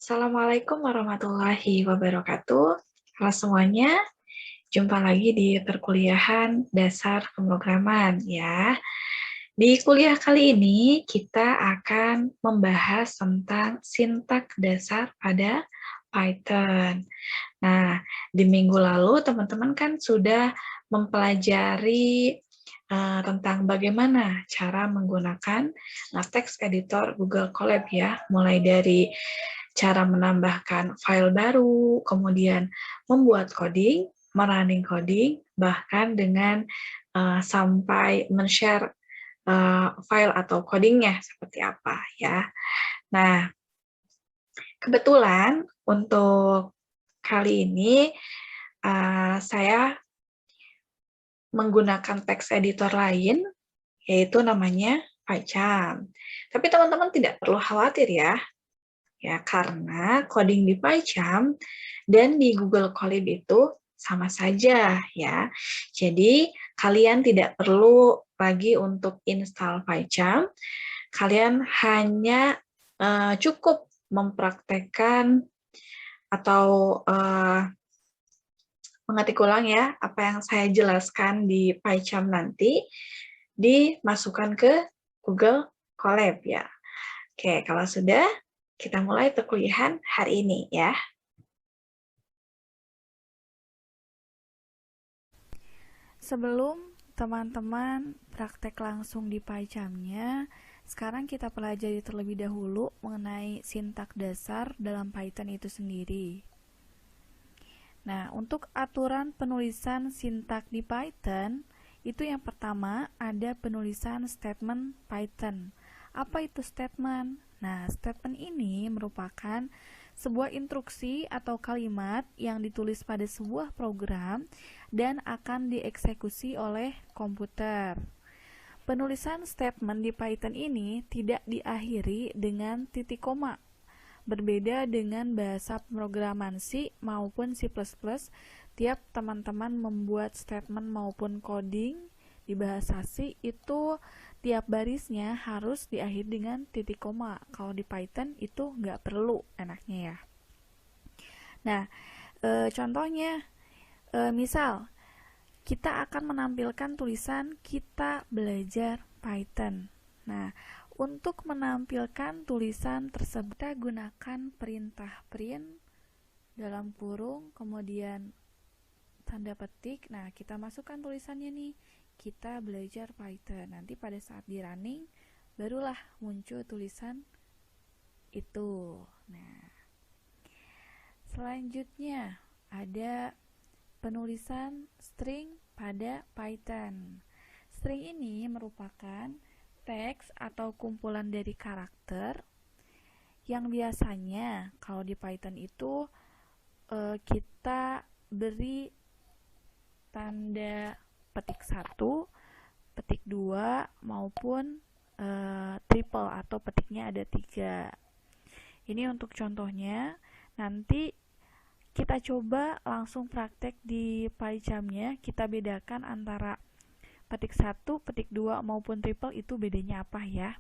Assalamualaikum warahmatullahi wabarakatuh. Halo semuanya, jumpa lagi di perkuliahan dasar pemrograman ya. Di kuliah kali ini kita akan membahas tentang sintak dasar pada Python. Nah, di minggu lalu teman-teman kan sudah mempelajari tentang bagaimana cara menggunakan text editor Google Colab ya, mulai dari cara menambahkan file baru, kemudian membuat coding, merunning coding, bahkan dengan sampai men-share file atau codingnya seperti apa ya. Nah, kebetulan untuk kali ini saya menggunakan text editor lain, yaitu namanya PyCharm. Tapi teman-teman tidak perlu khawatir ya karena coding di PyCharm dan di Google Colab itu sama saja ya. Jadi kalian tidak perlu lagi untuk install PyCharm, kalian hanya cukup mempraktekkan atau mengetik ulang ya apa yang saya jelaskan di PyCharm nanti dimasukkan ke Google Colab ya. Oke, kalau sudah, kita mulai perkuliahan hari ini ya. Sebelum teman-teman praktek langsung di PyCharm-nya, sekarang kita pelajari terlebih dahulu mengenai sintak dasar dalam Python itu sendiri. Nah, untuk aturan penulisan sintak di Python, itu yang pertama ada penulisan statement Python. Apa itu statement? Nah, statement ini merupakan sebuah instruksi atau kalimat yang ditulis pada sebuah program dan akan dieksekusi oleh komputer. Penulisan statement di Python ini tidak diakhiri dengan titik koma. Berbeda dengan bahasa pemrograman C maupun C++, tiap teman-teman membuat statement maupun coding di bahasa C itu tiap barisnya harus diakhiri dengan titik koma. Kalau di Python itu nggak perlu enaknya ya. Nah, contohnya, misal kita akan menampilkan tulisan kita belajar Python. Nah, untuk menampilkan tulisan tersebut kita gunakan perintah print dalam kurung kemudian tanda petik. Nah, kita masukkan tulisannya nih, kita belajar Python. Nanti pada saat di running barulah muncul tulisan itu. Nah, selanjutnya ada penulisan string pada Python. String ini merupakan teks atau kumpulan dari karakter yang biasanya kalau di Python itu kita beri tanda petik 1, petik 2 maupun triple atau petiknya ada 3. Ini untuk contohnya. Nanti kita coba langsung praktek di PyCharm-nya, kita bedakan antara petik 1, petik 2 maupun triple itu bedanya apa ya.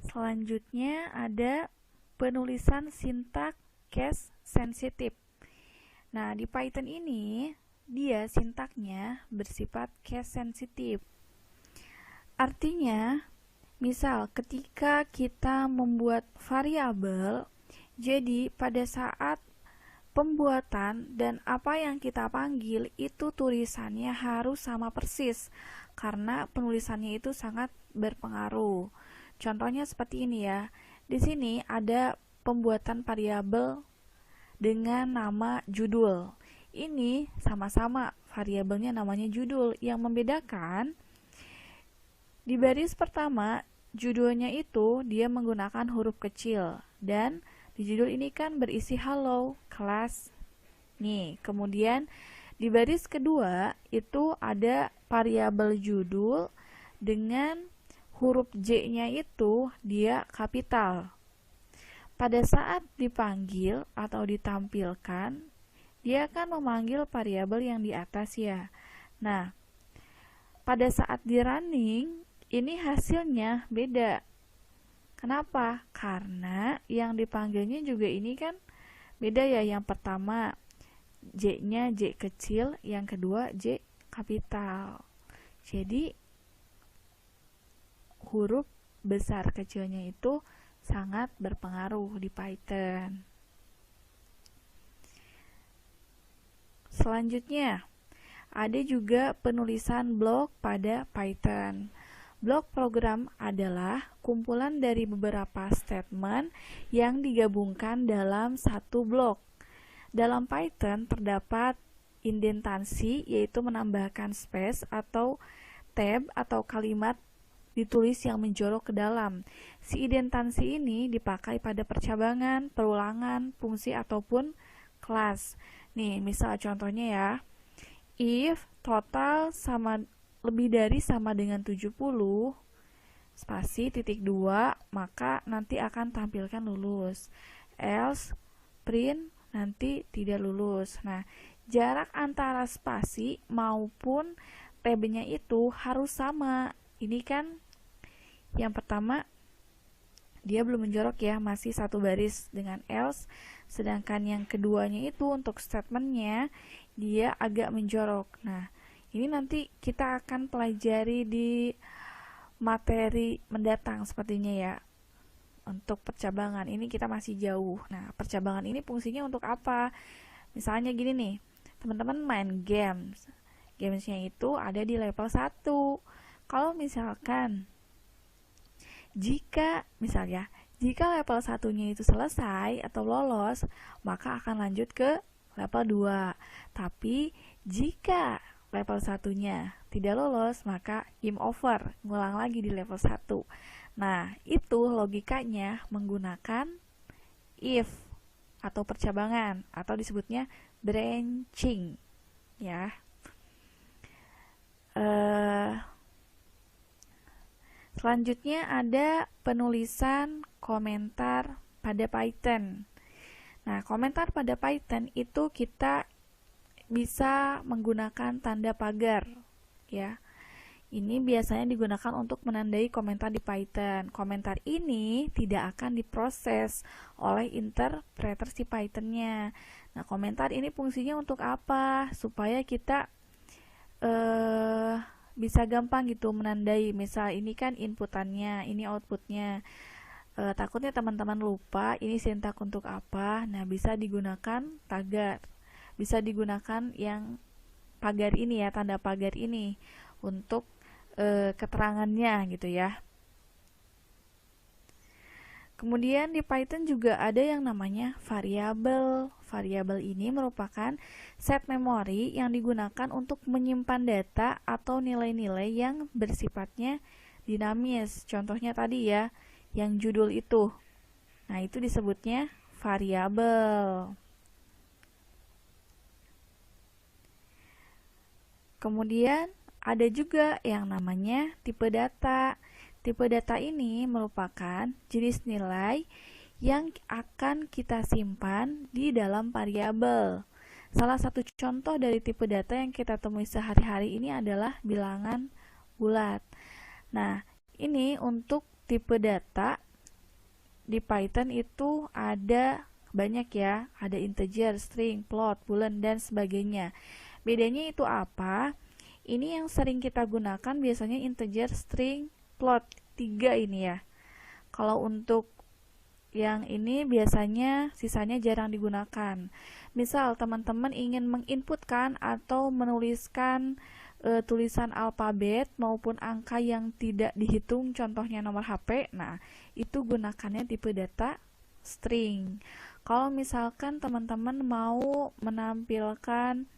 Selanjutnya ada penulisan sintak case sensitive. Nah, di Python ini dia sintaknya bersifat case sensitive. Artinya, misal ketika kita membuat variabel, jadi pada saat pembuatan dan apa yang kita panggil itu tulisannya harus sama persis karena penulisannya itu sangat berpengaruh. Contohnya seperti ini ya. Di sini ada pembuatan variabel dengan nama judul. Ini sama-sama variabelnya namanya judul. Yang membedakan di baris pertama judulnya itu dia menggunakan huruf kecil dan di judul ini kan berisi hello, kelas. Nih, kemudian di baris kedua itu ada variabel judul dengan huruf J-nya itu dia kapital. Pada saat dipanggil atau ditampilkan, dia akan memanggil variabel yang di atas ya. Nah, pada saat di running, ini hasilnya beda. Kenapa? Karena yang dipanggilnya juga ini kan beda ya. Yang pertama J-nya J kecil, yang kedua J kapital. Jadi huruf besar kecilnya itu sangat berpengaruh di Python. Selanjutnya, ada juga penulisan blok pada Python. Blok program adalah kumpulan dari beberapa statement yang digabungkan dalam satu blok. Dalam Python terdapat indentansi, yaitu menambahkan space atau tab atau kalimat ditulis yang menjorok ke dalam. Si indentansi ini dipakai pada percabangan, perulangan, fungsi ataupun kelas. Nih, misal contohnya ya. If total sama lebih dari sama dengan 70 spasi titik 2, maka nanti akan tampilkan lulus. Else print nanti tidak lulus. Nah, jarak antara spasi maupun tab-nya itu harus sama. Ini kan yang pertama dia belum menjorok ya, masih satu baris dengan else. Sedangkan yang keduanya itu untuk statementnya dia agak menjorok. Nah, ini nanti kita akan pelajari di materi mendatang sepertinya ya. Untuk percabangan ini kita masih jauh. Nah, percabangan ini fungsinya untuk apa? Misalnya gini nih, teman-teman main games. Gamesnya itu ada di level 1. Kalau misalkan jika level 1-nya itu selesai atau lolos, maka akan lanjut ke level 2. Tapi jika level 1-nya tidak lolos, maka game over, ngulang lagi di level 1. Nah, itu logikanya menggunakan if atau percabangan atau disebutnya branching ya. Selanjutnya ada penulisan komentar pada Python. Nah, komentar pada Python itu kita bisa menggunakan tanda pagar ya. Ini biasanya digunakan untuk menandai komentar di Python. Komentar ini tidak akan diproses oleh interpreter si Python-nya. Nah, komentar ini fungsinya untuk apa? Supaya kita bisa gampang gitu menandai. Misal ini kan inputannya, ini outputnya. Takutnya teman-teman lupa ini sintak untuk apa. Nah, bisa digunakan tagar. Bisa digunakan yang pagar ini ya, tanda pagar ini untuk keterangannya gitu ya. Kemudian di Python juga ada yang namanya variabel. Variabel ini merupakan set memori yang digunakan untuk menyimpan data atau nilai-nilai yang bersifatnya dinamis. Contohnya tadi ya, yang judul itu. Nah, itu disebutnya variabel. Kemudian ada juga yang namanya tipe data. Tipe data ini merupakan jenis nilai yang akan kita simpan di dalam variabel. Salah satu contoh dari tipe data yang kita temui sehari-hari ini adalah bilangan bulat. Nah, ini untuk tipe data di Python itu ada banyak ya. Ada integer, string, float, boolean, dan sebagainya. Bedanya itu apa? Ini yang sering kita gunakan biasanya integer, string, float, 3 ini ya. Kalau untuk yang ini biasanya sisanya jarang digunakan. Misal teman-teman ingin menginputkan atau menuliskan tulisan alfabet maupun angka yang tidak dihitung, contohnya nomor HP. Nah, itu gunakannya tipe data string. Kalau misalkan teman-teman mau menampilkan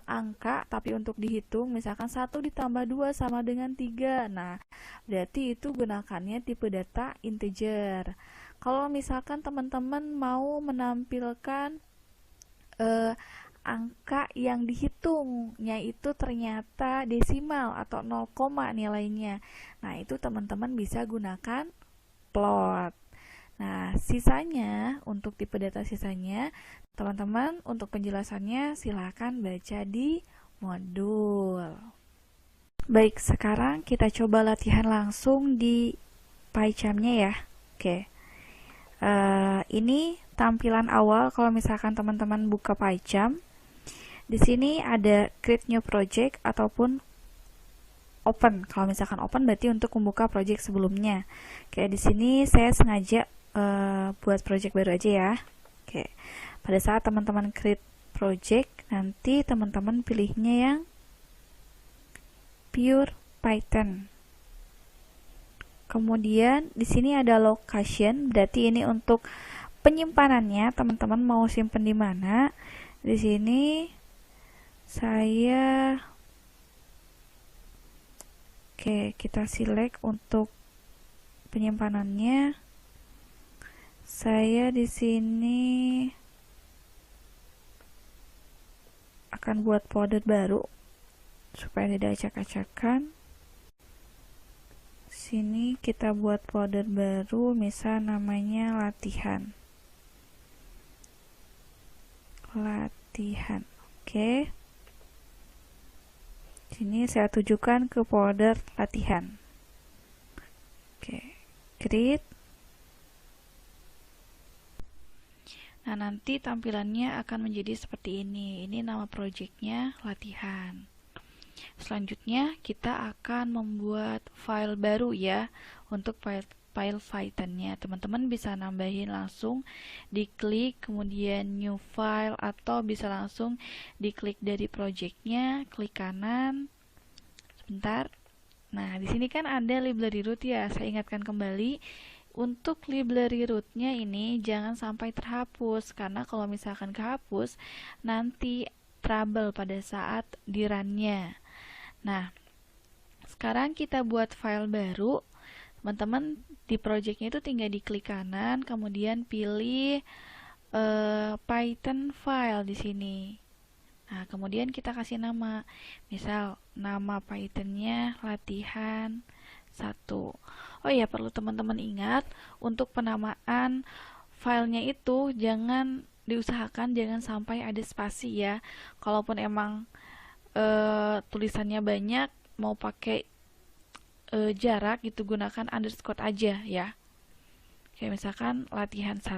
angka tapi untuk dihitung, misalkan 1 ditambah 2 sama dengan 3. Nah, berarti itu gunakannya tipe data integer. Kalau misalkan teman-teman mau menampilkan angka yang dihitungnya itu ternyata desimal atau 0, nilainya. Nah, itu teman-teman bisa gunakan float. Nah, sisanya, untuk tipe data sisanya, teman-teman untuk penjelasannya silakan baca di modul. Baik, sekarang kita coba latihan langsung di PyCharm-nya ya. Oke. Ini tampilan awal kalau misalkan teman-teman buka PyCharm. Di sini ada create new project ataupun open. Kalau misalkan open berarti untuk membuka project sebelumnya. Kayak di sini saya sengaja buat project baru aja ya. Oke. Pada saat teman-teman create project, nanti teman-teman pilihnya yang pure Python. Kemudian di sini ada location, berarti ini untuk penyimpanannya, teman-teman mau simpen di mana. Di sini saya kita select untuk penyimpanannya. Saya di sini akan buat folder baru supaya tidak acak-acakan. Sini kita buat folder baru, misal namanya latihan. Oke. Sini saya tujukan ke folder latihan. Oke, create. Nah, nanti tampilannya akan menjadi seperti ini. Ini nama projectnya latihan. Selanjutnya kita akan membuat file baru ya untuk file Python-nya. Teman-teman bisa nambahin langsung diklik kemudian new file, atau bisa langsung diklik dari projectnya, klik kanan. Sebentar. Nah, di sini kan ada library root ya. Saya ingatkan kembali, untuk library root-nya ini jangan sampai terhapus, karena kalau misalkan kehapus nanti trouble pada saat di run-nya. Nah, sekarang kita buat file baru. Teman-teman di projectnya itu tinggal diklik kanan, kemudian pilih Python file di sini. Nah, kemudian kita kasih nama. Misal nama Python-nya latihan 1. Oh ya, perlu teman-teman ingat untuk penamaan filenya itu diusahakan jangan sampai ada spasi ya. Kalaupun emang tulisannya banyak, mau pakai jarak gitu, gunakan underscore aja ya. Kayak misalkan latihan 1.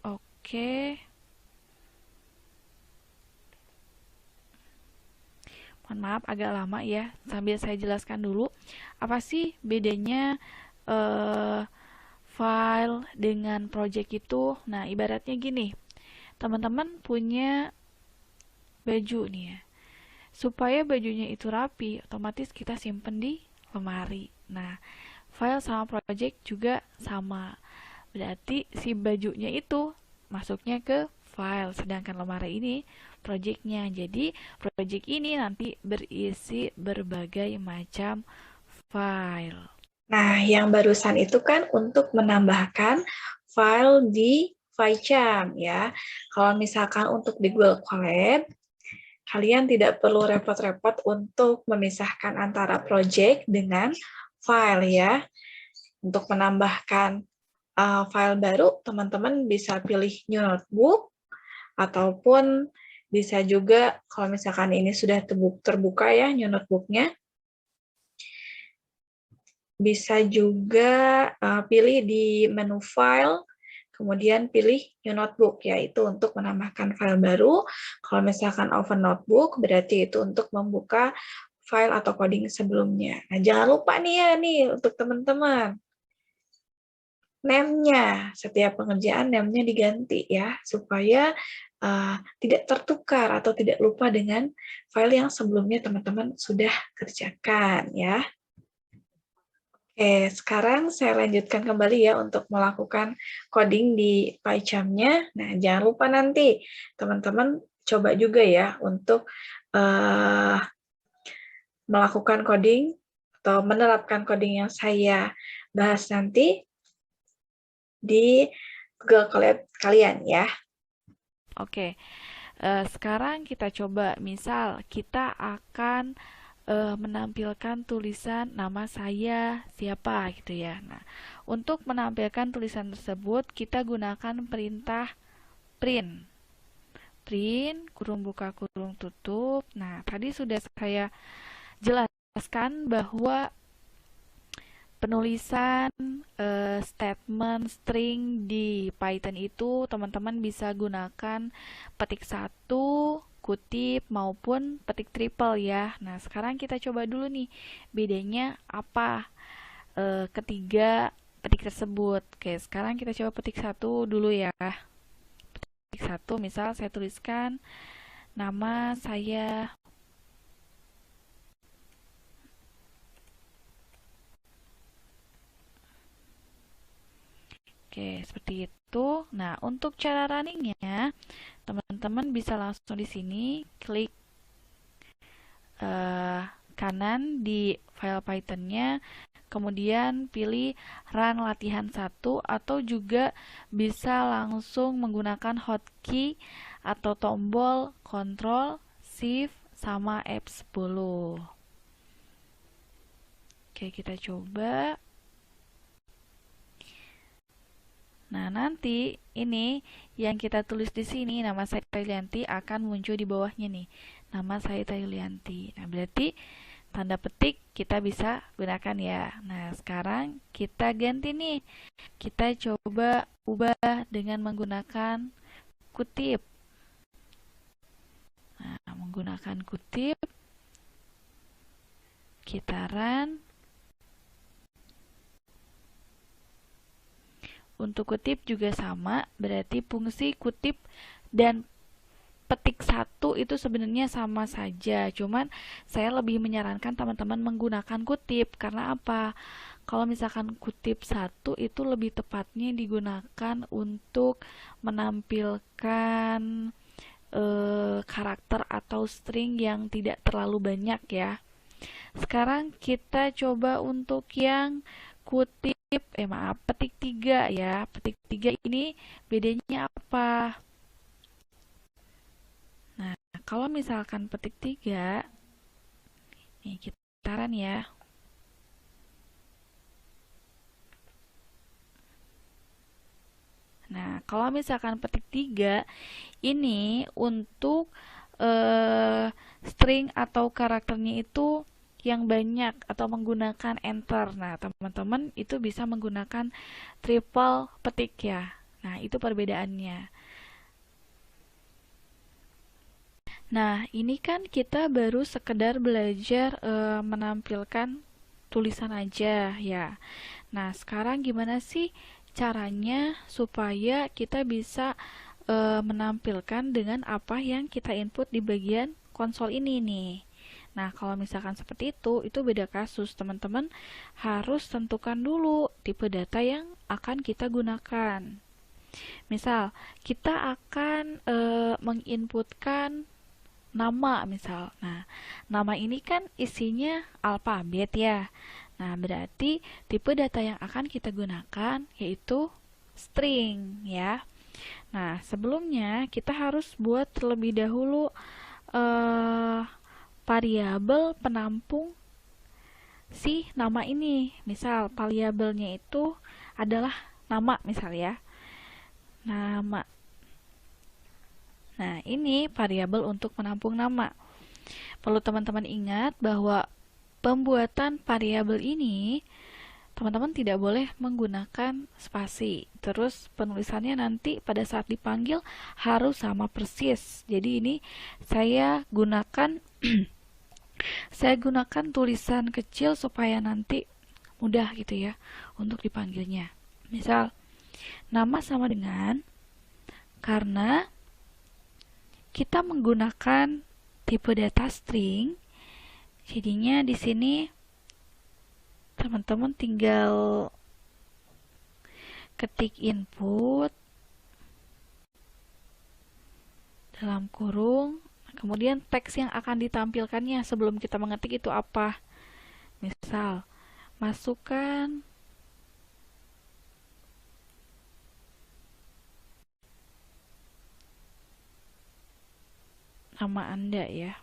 Oke. Mohon maaf agak lama ya, sambil saya jelaskan dulu apa sih bedanya file dengan project itu. Nah, ibaratnya gini, teman-teman punya baju nih ya. Supaya bajunya itu rapi, otomatis kita simpen di lemari. Nah, file sama project juga sama. Berarti si bajunya itu masuknya ke file, sedangkan lemari ini projectnya. Jadi, project ini nanti berisi berbagai macam file. Nah, yang barusan itu kan untuk menambahkan file di PyCharm ya. Kalau misalkan untuk di Google Colab, kalian tidak perlu repot-repot untuk memisahkan antara project dengan file ya. Untuk menambahkan file baru, teman-teman bisa pilih new notebook, ataupun bisa juga kalau misalkan ini sudah terbuka ya new notebooknya, bisa juga pilih di menu file, kemudian pilih new notebook, yaitu untuk menambahkan file baru. Kalau misalkan open notebook, berarti itu untuk membuka file atau coding sebelumnya. Nah, jangan lupa nih ya, untuk teman-teman. Name-nya, setiap pengerjaan name-nya diganti ya, supaya tidak tertukar atau tidak lupa dengan file yang sebelumnya teman-teman sudah kerjakan ya. Oke, sekarang saya lanjutkan kembali ya untuk melakukan coding di PyCharm-nya. Nah, jangan lupa nanti teman-teman coba juga ya untuk melakukan coding atau menerapkan coding yang saya bahas nanti di Google Colab kalian ya. Oke, sekarang kita coba, misal kita akan menampilkan tulisan nama saya siapa gitu ya. Nah, untuk menampilkan tulisan tersebut kita gunakan perintah print. Print kurung buka kurung tutup. Nah, tadi sudah saya jelaskan bahwa penulisan statement string di Python itu teman-teman bisa gunakan petik 1, kutip maupun petik triple ya. Nah, sekarang kita coba dulu nih bedanya apa ketiga petik tersebut. Oke, sekarang kita coba petik 1 dulu ya. Petik 1 misal saya tuliskan nama saya. Oke, seperti itu. Nah, untuk cara runningnya, teman-teman bisa langsung di sini klik kanan di file Python-nya, kemudian pilih run latihan 1 atau juga bisa langsung menggunakan hotkey atau tombol Ctrl, Shift, sama F10. Oke, kita coba. Nah, nanti ini yang kita tulis di sini, nama saya Taylianti, akan muncul di bawahnya nih. Nama saya Taylianti. Nah, berarti tanda petik kita bisa gunakan ya. Nah, sekarang kita ganti nih. Kita coba ubah dengan menggunakan kutip. Nah, menggunakan kutip, kita run. Untuk kutip juga sama, berarti fungsi kutip dan petik 1 itu sebenarnya sama saja. Cuman saya lebih menyarankan teman-teman menggunakan kutip. Karena apa? Kalau misalkan kutip 1 itu lebih tepatnya digunakan untuk menampilkan karakter atau string yang tidak terlalu banyak ya. Sekarang kita coba untuk yang kutip, petik 3 ya. Petik 3 ini bedanya apa? Nah, kalau misalkan petik 3, nih kita run ya. Nah, kalau misalkan petik 3, ini untuk string atau karakternya itu yang banyak atau menggunakan enter. Nah, teman-teman itu bisa menggunakan triple petik ya. Nah, itu perbedaannya. Nah, ini kan kita baru sekedar belajar menampilkan tulisan aja ya. Nah, sekarang gimana sih caranya supaya kita bisa menampilkan dengan apa yang kita input di bagian konsol ini nih. Nah, kalau misalkan seperti itu beda kasus. Teman-teman harus tentukan dulu tipe data yang akan kita gunakan. Misal, kita akan menginputkan nama misal. Nah, nama ini kan isinya alfabet ya. Nah, berarti tipe data yang akan kita gunakan yaitu string ya. Nah, sebelumnya kita harus buat terlebih dahulu variabel penampung si nama ini. Misal variabelnya itu adalah nama misal ya. Nama. Nah, ini variabel untuk menampung nama. Perlu teman-teman ingat bahwa pembuatan variabel ini teman-teman tidak boleh menggunakan spasi. Terus penulisannya nanti pada saat dipanggil harus sama persis. Jadi ini saya gunakan tulisan kecil supaya nanti mudah gitu ya untuk dipanggilnya. Misal nama sama dengan, karena kita menggunakan tipe data string, jadinya di sini teman-teman tinggal ketik input dalam kurung, kemudian teks yang akan ditampilkannya sebelum kita mengetik itu apa. Misal, masukkan nama Anda ya.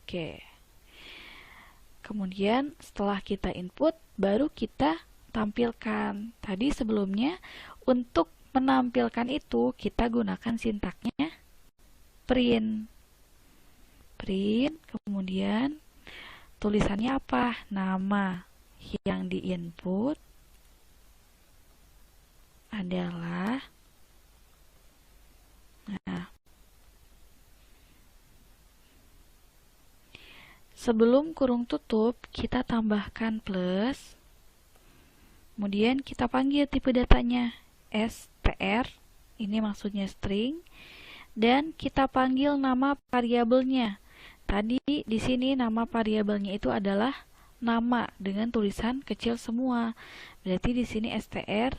Oke. Kemudian setelah kita input, baru kita tampilkan. Tadi sebelumnya untuk menampilkan itu kita gunakan sintaknya print. print, kemudian tulisannya apa? Nama. Yang di-input adalah, nah, sebelum kurung tutup, kita tambahkan plus, kemudian kita panggil tipe datanya str, ini maksudnya string, dan kita panggil nama variabelnya. Tadi di sini nama variabelnya itu adalah nama dengan tulisan kecil semua. Berarti di sini str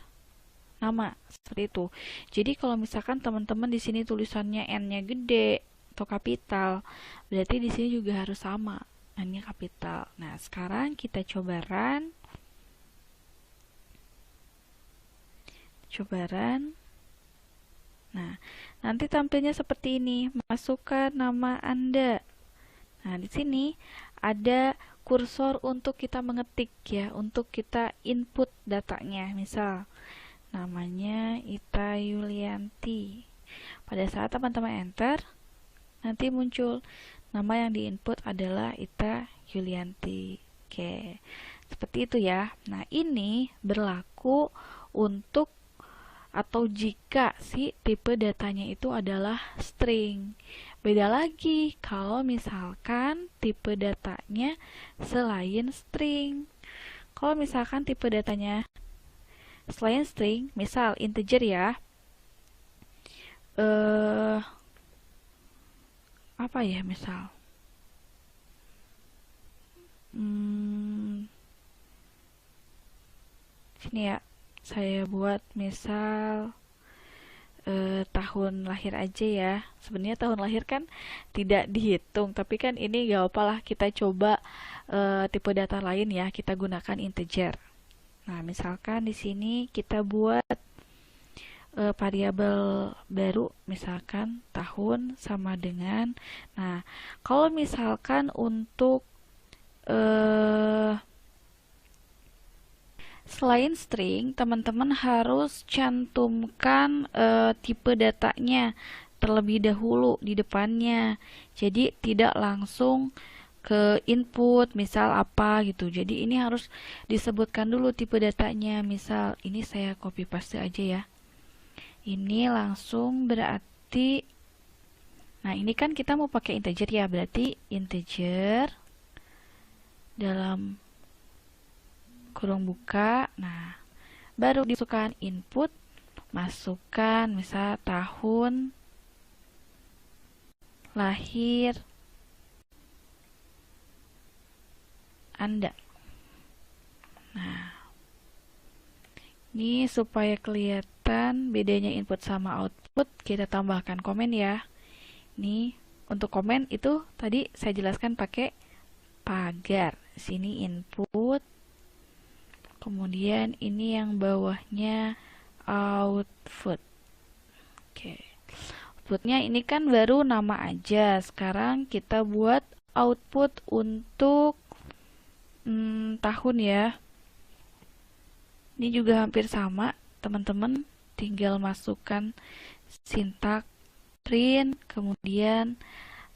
nama, seperti itu. Jadi kalau misalkan teman-teman di sini tulisannya n-nya gede atau kapital, berarti di sini juga harus sama, n-nya kapital. Nah, sekarang kita coba run. Nah, nanti tampilnya seperti ini. Masukkan nama Anda. Nah, di sini ada kursor untuk kita mengetik ya, untuk kita input datanya. Misal, namanya Ita Yulianti. Pada saat teman-teman enter, nanti muncul nama yang diinput adalah Ita Yulianti. Oke, seperti itu ya. Nah, ini berlaku untuk atau jika si tipe datanya itu adalah string. Beda lagi kalau misalkan tipe datanya selain string. Kalau misalkan tipe datanya selain string, misal integer ya, apa ya misal? Sini ya, saya buat misal tahun lahir aja ya. Sebenarnya tahun lahir kan tidak dihitung, tapi kan ini gak apa-apa lah, kita coba tipe data lain ya, kita gunakan integer. Nah, misalkan di sini kita buat variabel baru, misalkan tahun sama dengan. Nah, kalau misalkan untuk selain string, teman-teman harus cantumkan tipe datanya terlebih dahulu di depannya. Jadi tidak langsung ke input, misal apa gitu. Jadi ini harus disebutkan dulu tipe datanya. Misal ini saya copy paste aja ya. Ini langsung berarti, nah ini kan kita mau pakai integer ya, berarti integer dalam kurung buka. Nah, baru dimasukkan input, masukkan misal tahun lahir Anda. Nah, ini supaya kelihatan bedanya input sama output, kita tambahkan komen ya. Ini untuk komen itu tadi saya jelaskan pakai pagar. Sini input, kemudian ini yang bawahnya output. Oke, outputnya ini kan baru nama aja. Sekarang kita buat output untuk tahun ya. Ini juga hampir sama, teman-teman. Tinggal masukkan sintak print, kemudian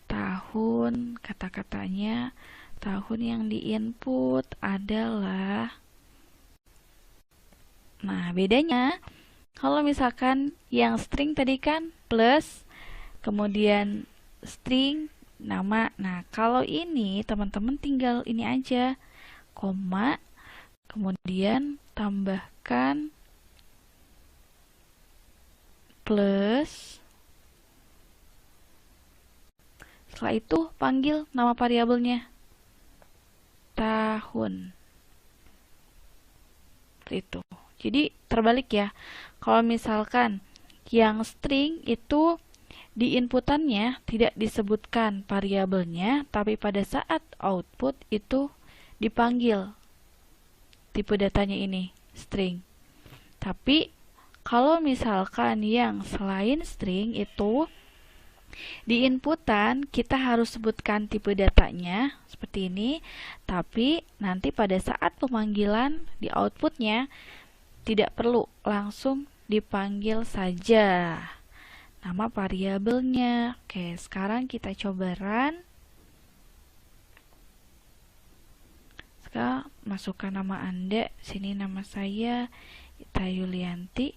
tahun, kata-katanya. Tahun yang diinput adalah, nah bedanya kalau misalkan yang string tadi kan plus, kemudian string nama. Nah, kalau ini teman-teman tinggal ini aja, koma, kemudian tambahkan plus, setelah itu panggil nama variabelnya tahun. Itu. Jadi terbalik ya. Kalau misalkan yang string itu di inputannya tidak disebutkan variabelnya, tapi pada saat output itu dipanggil tipe datanya ini string. Tapi kalau misalkan yang selain string itu di inputan kita harus sebutkan tipe datanya seperti ini, tapi nanti pada saat pemanggilan di outputnya tidak perlu, langsung dipanggil saja nama variabelnya. Oke, sekarang kita coba run. masukkan nama Anda. Sini nama saya Ita Yulianti,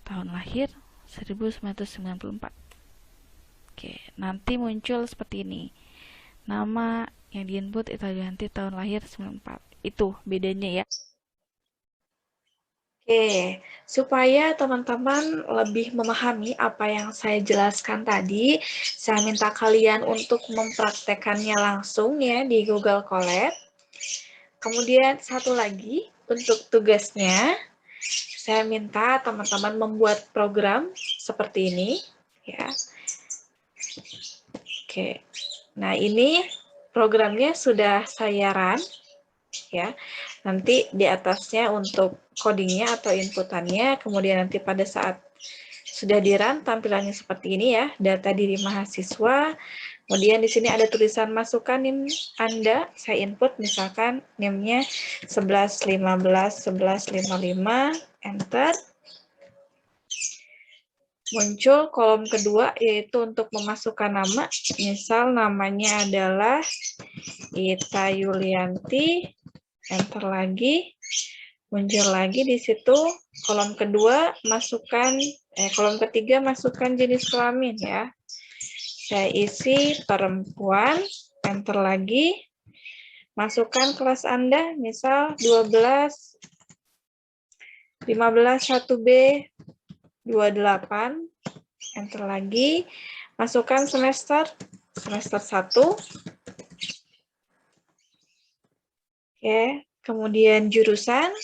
tahun lahir 1994. Oke, nanti muncul seperti ini. Nama yang diinput Ita Yulianti, tahun lahir 94. Itu bedanya ya. Oke, supaya teman-teman lebih memahami apa yang saya jelaskan tadi, saya minta kalian untuk mempraktekannya langsung ya di Google Colab. Kemudian satu lagi, untuk tugasnya, saya minta teman-teman membuat program seperti ini. Ya. Oke, nah ini programnya sudah saya run. Ya, nanti di atasnya untuk codingnya atau inputannya, kemudian nanti pada saat sudah di-run tampilannya seperti ini ya, data diri mahasiswa, kemudian di sini ada tulisan masukkan NIM Anda, saya input misalkan NIM-nya 1115 enter. Muncul kolom kedua yaitu untuk memasukkan nama, misal namanya adalah Ita Yulianti, enter lagi, muncul lagi di situ kolom kedua kolom ketiga masukkan jenis kelamin ya. Saya isi perempuan, enter lagi, masukkan kelas Anda, misal 12, 15 1B 28, enter lagi, masukkan semester 1. Oke, kemudian jurusannya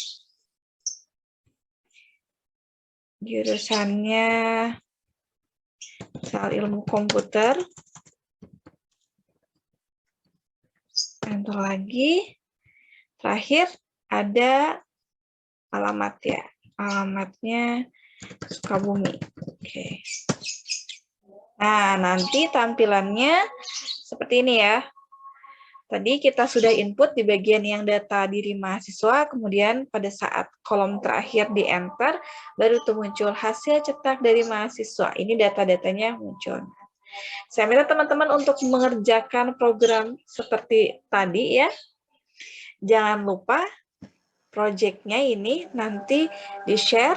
misal ilmu komputer, enter lagi, terakhir ada alamat ya, alamatnya Sukabumi. Oke. Nah, nanti tampilannya seperti ini ya. Tadi kita sudah input di bagian yang data diri mahasiswa, kemudian pada saat kolom terakhir di enter, baru tuh muncul hasil cetak dari mahasiswa. Ini data-datanya muncul. Saya minta teman-teman untuk mengerjakan program seperti tadi ya. Jangan lupa project-nya ini nanti di-share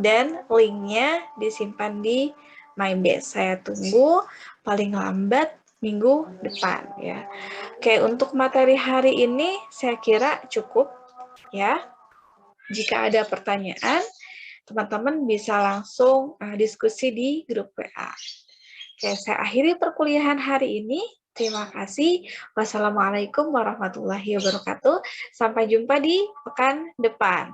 dan link-nya disimpan di MyBase. Saya tunggu paling lambat minggu depan ya. Oke, untuk materi hari ini saya kira cukup ya. Jika ada pertanyaan, teman-teman bisa langsung diskusi di grup WA. Oke, saya akhiri perkuliahan hari ini. Terima kasih. Wassalamualaikum warahmatullahi wabarakatuh. Sampai jumpa di pekan depan.